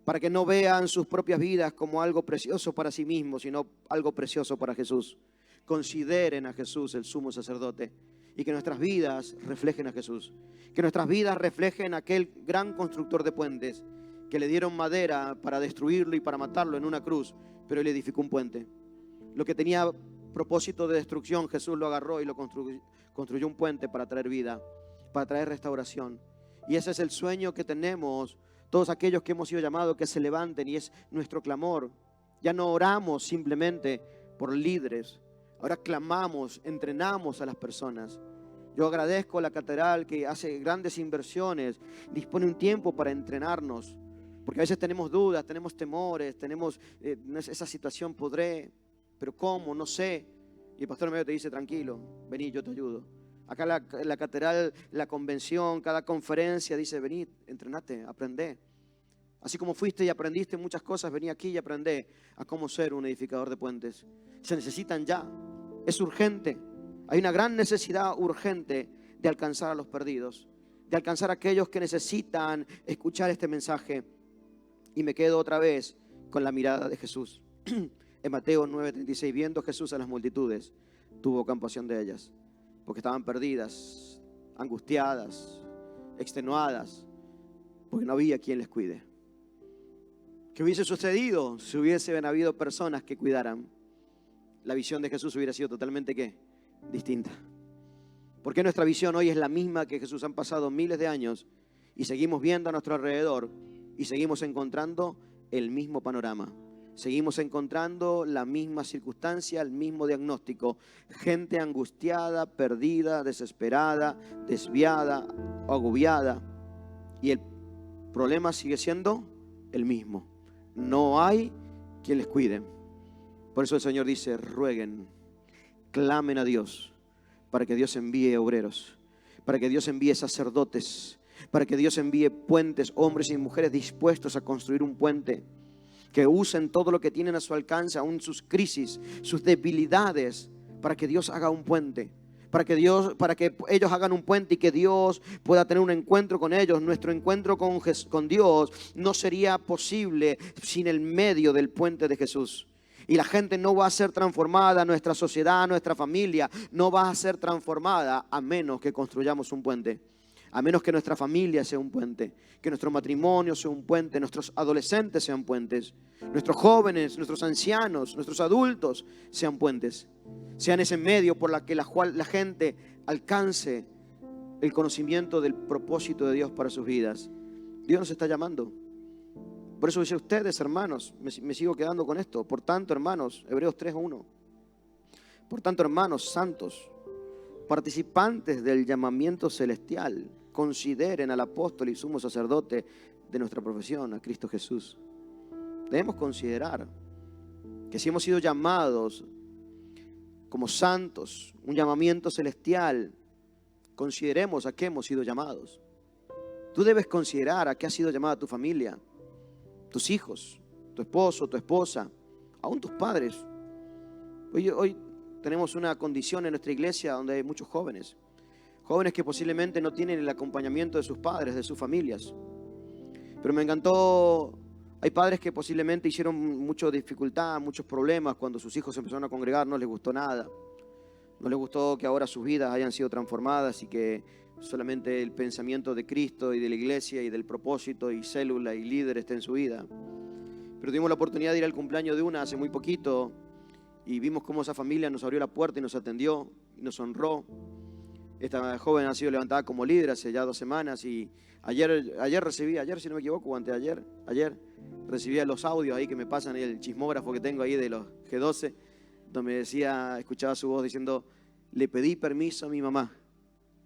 [SPEAKER 1] para que no vean sus propias vidas como algo precioso para sí mismos, sino algo precioso para Jesús. Consideren a Jesús el sumo sacerdote y que nuestras vidas reflejen a Jesús. Que nuestras vidas reflejen a aquel gran constructor de puentes que le dieron madera para destruirlo y para matarlo en una cruz, pero él edificó un puente. Lo que tenía propósito de destrucción, Jesús lo agarró y lo construyó un puente para traer vida, para traer restauración. Y ese es el sueño que tenemos todos aquellos que hemos sido llamados que se levanten, y es nuestro clamor. Ya no oramos simplemente por líderes, ahora clamamos, entrenamos a las personas. Yo agradezco a la catedral que hace grandes inversiones, dispone un tiempo para entrenarnos, porque a veces tenemos dudas, tenemos temores, tenemos esa situación, podré, pero ¿cómo? No sé. Y el pastor medio te dice, tranquilo, vení, yo te ayudo. Acá la catedral, la convención, cada conferencia dice, vení, entrenate, aprendé. Así como fuiste y aprendiste muchas cosas, vení aquí y aprendé a cómo ser un edificador de puentes. Se necesitan ya, es urgente. Hay una gran necesidad urgente de alcanzar a los perdidos, de alcanzar a aquellos que necesitan escuchar este mensaje. Y me quedo otra vez con la mirada de Jesús. En Mateo 9:36, viendo Jesús a las multitudes, tuvo compasión de ellas, porque estaban perdidas, angustiadas, extenuadas, porque no había quien les cuide. ¿Qué hubiese sucedido si hubiesen habido personas que cuidaran? La visión de Jesús hubiera sido totalmente, ¿qué? Distinta. Porque nuestra visión hoy es la misma que Jesús. Han pasado miles de años y seguimos viendo a nuestro alrededor y seguimos encontrando el mismo panorama. Seguimos encontrando la misma circunstancia, el mismo diagnóstico. Gente angustiada, perdida, desesperada, desviada, agobiada. Y el problema sigue siendo el mismo. No hay quien les cuide. Por eso el Señor dice, rueguen, clamen a Dios, para que Dios envíe obreros, para que Dios envíe sacerdotes, para que Dios envíe puentes, hombres y mujeres dispuestos a construir un puente, que usen todo lo que tienen a su alcance, aún sus crisis, sus debilidades, para que Dios haga un puente, para que ellos hagan un puente y que Dios pueda tener un encuentro con ellos. Nuestro encuentro con Dios no sería posible sin el medio del puente de Jesús. Y la gente no va a ser transformada, nuestra sociedad, nuestra familia no va a ser transformada a menos que construyamos un puente. A menos que nuestra familia sea un puente, que nuestro matrimonio sea un puente, nuestros adolescentes sean puentes, nuestros jóvenes, nuestros ancianos, nuestros adultos sean puentes. Sean ese medio por la cual la gente alcance el conocimiento del propósito de Dios para sus vidas. Dios nos está llamando. Por eso dice ustedes, hermanos, me sigo quedando con esto. Por tanto, hermanos, Hebreos 3:1. Por tanto, hermanos santos, participantes del llamamiento celestial, consideren al apóstol y sumo sacerdote de nuestra profesión, a Cristo Jesús. Debemos considerar que si hemos sido llamados como santos, un llamamiento celestial, consideremos a qué hemos sido llamados. Tú debes considerar a qué ha sido llamada tu familia, tus hijos, tu esposo, tu esposa, aún tus padres. Hoy tenemos una condición en nuestra iglesia donde hay muchos jóvenes que posiblemente no tienen el acompañamiento de sus padres, de sus familias. Pero me encantó, hay padres que posiblemente hicieron mucha dificultad, muchos problemas cuando sus hijos se empezaron a congregar, no les gustó nada. No les gustó que ahora sus vidas hayan sido transformadas y que solamente el pensamiento de Cristo y de la iglesia y del propósito y célula y líder esté en su vida. Pero tuvimos la oportunidad de ir al cumpleaños de una hace muy poquito y vimos cómo esa familia nos abrió la puerta y nos atendió y nos honró. Esta joven ha sido levantada como líder hace ya 2 semanas y ayer recibí, si no me equivoco, o ayer recibía los audios ahí que me pasan, el chismógrafo que tengo ahí de los G12, donde me decía, escuchaba su voz diciendo, le pedí permiso a mi mamá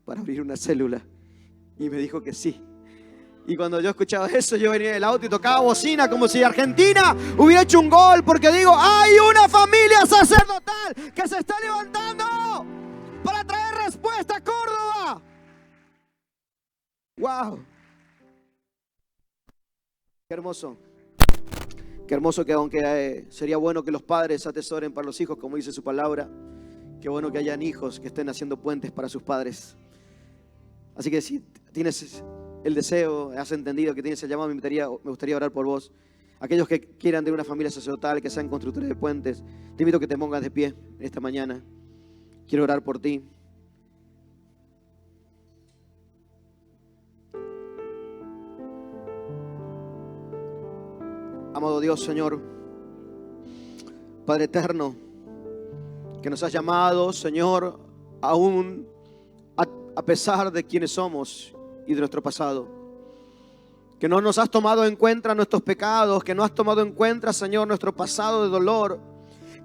[SPEAKER 1] para abrir una célula y me dijo que sí. Y cuando yo escuchaba eso, yo venía del auto y tocaba bocina como si Argentina hubiera hecho un gol, porque digo, hay una familia sacerdotal que se está levantando para traer respuesta a Córdoba. ¡Wow! Qué hermoso. Qué hermoso que aunque sería bueno que los padres atesoren para los hijos, como dice su palabra, qué bueno que hayan hijos que estén haciendo puentes para sus padres. Así que si tienes el deseo, has entendido que tienes el llamado, me gustaría orar por vos. Aquellos que quieran de una familia sacerdotal, que sean constructores de puentes, te invito a que te pongas de pie esta mañana. Quiero orar por ti. Amado Dios, Señor, Padre eterno, que nos has llamado, Señor, aún a pesar de quienes somos y de nuestro pasado. Que no nos has tomado en cuenta nuestros pecados, que no has tomado en cuenta, Señor, nuestro pasado de dolor,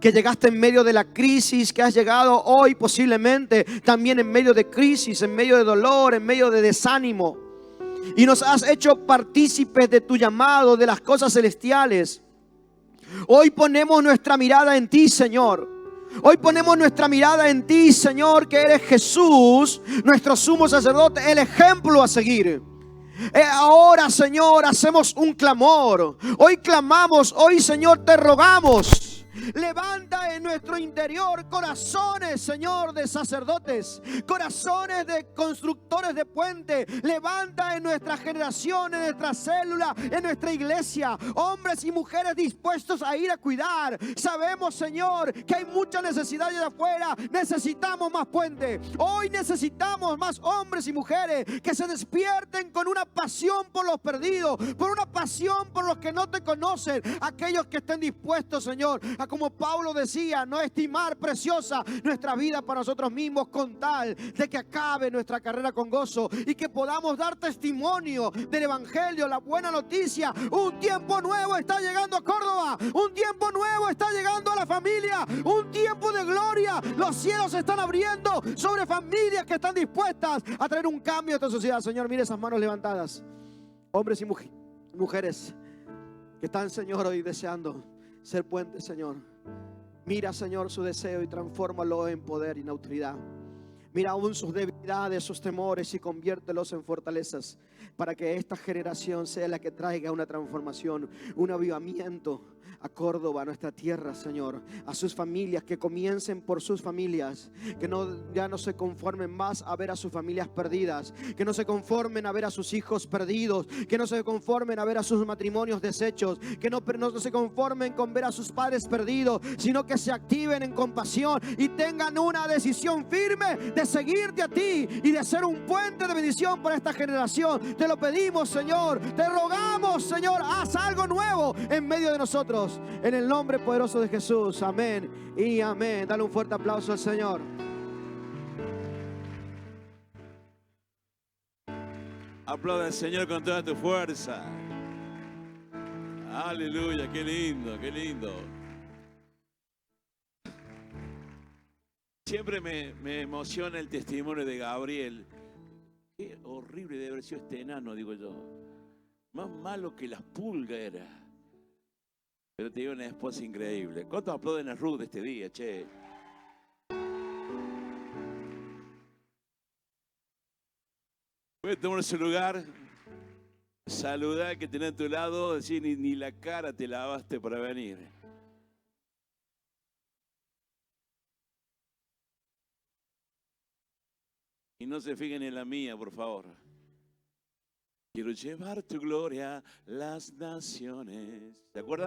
[SPEAKER 1] que llegaste en medio de la crisis, que has llegado hoy posiblemente también en medio de crisis, en medio de dolor, en medio de desánimo. Y nos has hecho partícipes de tu llamado, de las cosas celestiales. Hoy ponemos nuestra mirada en ti, Señor. Hoy ponemos nuestra mirada en ti, Señor, que eres Jesús, nuestro sumo sacerdote, el ejemplo a seguir. Ahora, Señor, hacemos un clamor. Hoy clamamos, hoy, Señor, te rogamos. Levanta en nuestro interior corazones, Señor, de sacerdotes, corazones de constructores de puente. Levanta en nuestra generación, en nuestra célula, en nuestra iglesia, hombres y mujeres dispuestos a ir a cuidar. Sabemos, Señor, que hay mucha necesidad allá afuera. Necesitamos más puente. Hoy necesitamos más hombres y mujeres que se despierten con una pasión por los perdidos, por una pasión por los que no te conocen. Aquellos que estén dispuestos, Señor, a, como Pablo decía, no estimar preciosa nuestra vida para nosotros mismos, con tal de que acabe nuestra carrera con gozo y que podamos dar testimonio del evangelio, la buena noticia. Un tiempo nuevo está llegando a Córdoba, un tiempo nuevo está llegando a la familia, un tiempo de gloria. Los cielos se están abriendo sobre familias que están dispuestas a traer un cambio a esta sociedad. Señor, mire esas manos levantadas, hombres y mujeres que están, Señor, hoy deseando ser puente, Señor. Mira, Señor, su deseo y transfórmalo en poder y en autoridad. Mira aún sus debilidades, sus temores, y conviértelos en fortalezas, para que esta generación sea la que traiga una transformación, un avivamiento a Córdoba, a nuestra tierra, Señor, a sus familias, que comiencen por sus familias, que ya no se conformen más a ver a sus familias perdidas, que no se conformen a ver a sus hijos perdidos, que no se conformen a ver a sus matrimonios deshechos, que no se conformen con ver a sus padres perdidos, sino que se activen en compasión y tengan una decisión firme de seguirte a ti y de ser un puente de bendición para esta generación. Te lo pedimos, Señor, te rogamos, Señor, haz algo nuevo en medio de nosotros. En el nombre poderoso de Jesús, amén y amén. Dale un fuerte aplauso al Señor.
[SPEAKER 2] Aplauda al Señor con toda tu fuerza. Aleluya, qué lindo, qué lindo. Siempre me emociona el testimonio de Gabriel. Qué horrible debe haber sido este enano, digo yo. Más malo que las pulgas era. Pero te dio una esposa increíble. ¿Cuántos aplauden a Ruth este día, che? Puedes tomar su lugar, saludar al que tenés a tu lado, decir, ni la cara te lavaste para venir. Y no se fijen en la mía, por favor. Quiero llevar tu gloria a las naciones. ¿Se acuerdan?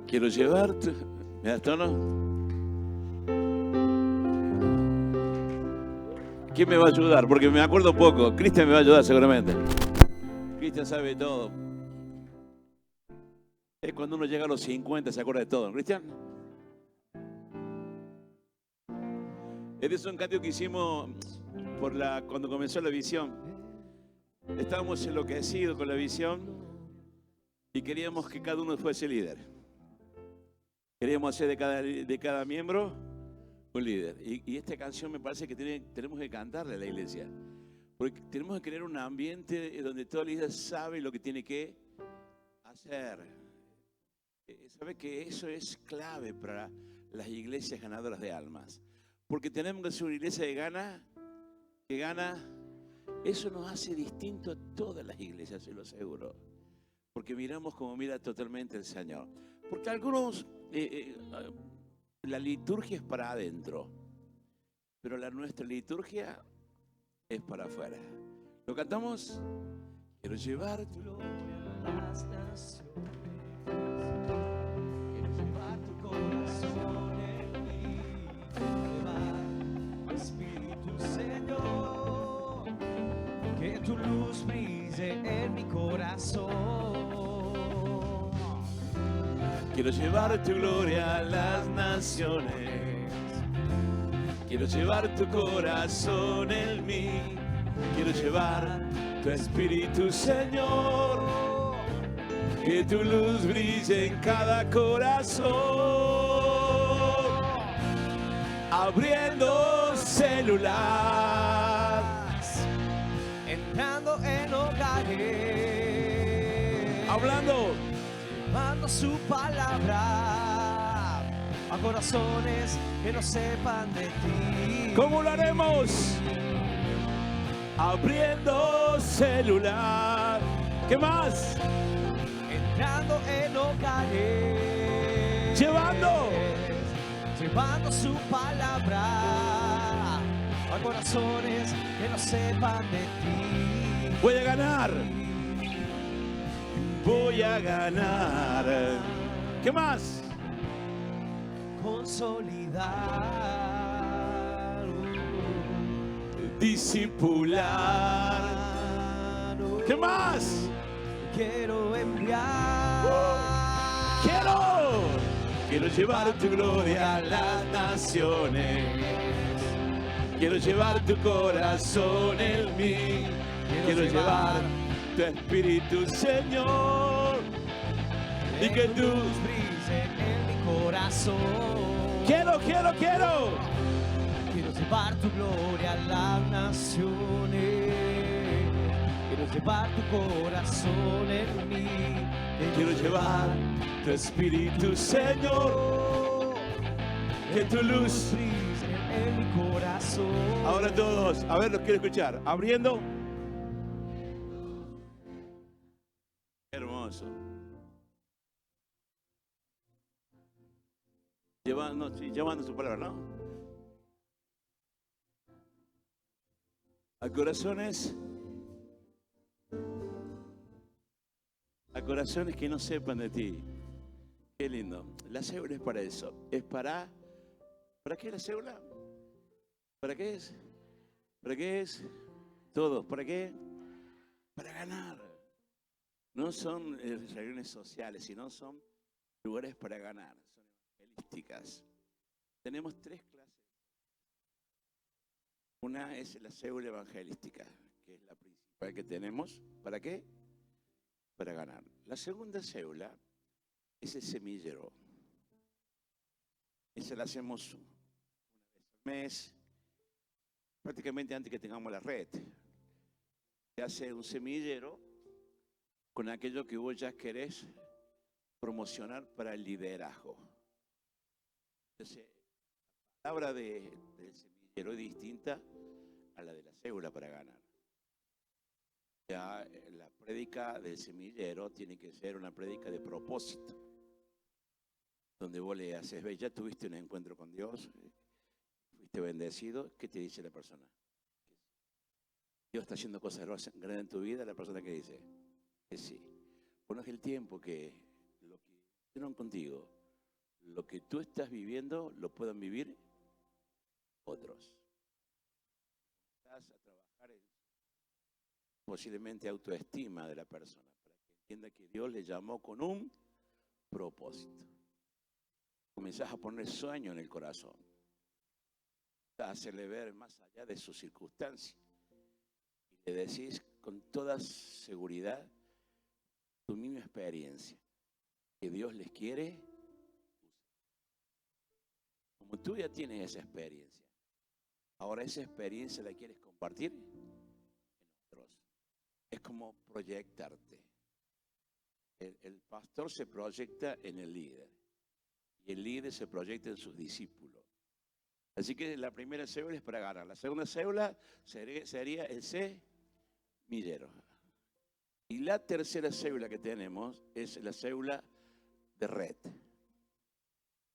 [SPEAKER 2] Quiero llevar tu... ¿Me das tono? ¿Quién me va a ayudar? Porque me acuerdo poco. Cristian me va a ayudar seguramente. Cristian sabe todo. Es cuando uno llega a los 50 se acuerda de todo. ¿Cristian? Este es un cambio que hicimos cuando comenzó la visión. Estábamos enloquecidos con la visión y queríamos que cada uno fuese líder. Queríamos hacer de cada miembro un líder. Y esta canción me parece que tenemos que cantarle a la iglesia. Porque tenemos que crear un ambiente donde todo líder sabe lo que tiene que hacer. ¿Sabe que eso es clave para las iglesias ganadoras de almas? Porque tenemos que ser una iglesia que gana. Eso nos hace distinto a todas las iglesias, se lo aseguro. Porque miramos como mira totalmente el Señor. Porque algunos, la liturgia es para adentro, pero nuestra liturgia es para afuera. ¿Lo cantamos? Quiero llevar tu gloria a las naciones. Quiero llevar tu corazón en mí. Llevar tu Espíritu, Señor. Que tu luz brille en mi corazón. Quiero llevar tu gloria a las naciones. Quiero llevar tu corazón en mí. Quiero llevar tu Espíritu, Señor. Que tu luz brille en cada corazón, abriendo celular,
[SPEAKER 3] entrando en hogares,
[SPEAKER 2] hablando,
[SPEAKER 3] llevando su palabra a corazones que no sepan de ti.
[SPEAKER 2] ¿cómo lo haremos? Abriendo celular. ¿Qué más?
[SPEAKER 3] Entrando en hogares, llevando su palabra a corazones que no sepan de ti.
[SPEAKER 2] Voy a ganar. Voy a ganar. ¿Qué más?
[SPEAKER 3] Consolidar,
[SPEAKER 2] Discipular. ¿Qué más?
[SPEAKER 3] quiero enviar.
[SPEAKER 2] Quiero llevar tu gloria a las naciones. Quiero llevar tu corazón en mí. Quiero llevar tu espíritu, Señor. Y que tú
[SPEAKER 3] brilles en mi corazón.
[SPEAKER 2] Quiero.
[SPEAKER 3] Quiero llevar tu gloria a las naciones. Quiero llevar tu corazón en mí.
[SPEAKER 2] Quiero llevar tu espíritu, Señor. Que tu luz
[SPEAKER 3] brille en mi corazón.
[SPEAKER 2] Ahora todos, a ver, los quiero escuchar. Abriendo. Hermoso. Llevando su palabra, ¿no? A corazones que no sepan de ti. Qué lindo. La célula es para eso. Es ¿para qué la célula? ¿Para qué es? ¿Para qué es? Todos. ¿Para qué? Para ganar. No son reuniones sociales, sino son lugares para ganar. Son evangelísticas. Tenemos 3 clases. Una es la célula evangelística, que es la principal que tenemos. ¿Para qué? Para ganar. La segunda célula es el semillero. Esa la hacemos una vez al mes, prácticamente antes que tengamos la red. Se hace un semillero con aquello que vos ya querés promocionar para el liderazgo. Entonces, la palabra del semillero es distinta a la de la célula para ganar. Ya la prédica del semillero tiene que ser una prédica de propósito, donde vos le haces, ve, ya tuviste un encuentro con Dios, fuiste bendecido, ¿qué te dice la persona? Dios está haciendo cosas grandes en tu vida, la persona que dice que sí. Bueno, es el tiempo que lo que hicieron contigo, lo que tú estás viviendo, lo puedan vivir otros. Estás a trabajar en posiblemente autoestima de la persona, para que entienda que Dios le llamó con un propósito. Comenzás a poner sueño en el corazón, a hacerle ver más allá de sus circunstancias, y le decís con toda seguridad tu misma experiencia, que Dios les quiere usar. Como tú ya tienes esa experiencia, ahora esa experiencia la quieres compartir en otros. Es como proyectarte. El pastor se proyecta en el líder y el líder se proyecta en sus discípulos. Así que la primera célula es para ganar. La segunda célula sería el semillero. Y la tercera célula que tenemos es la célula de red.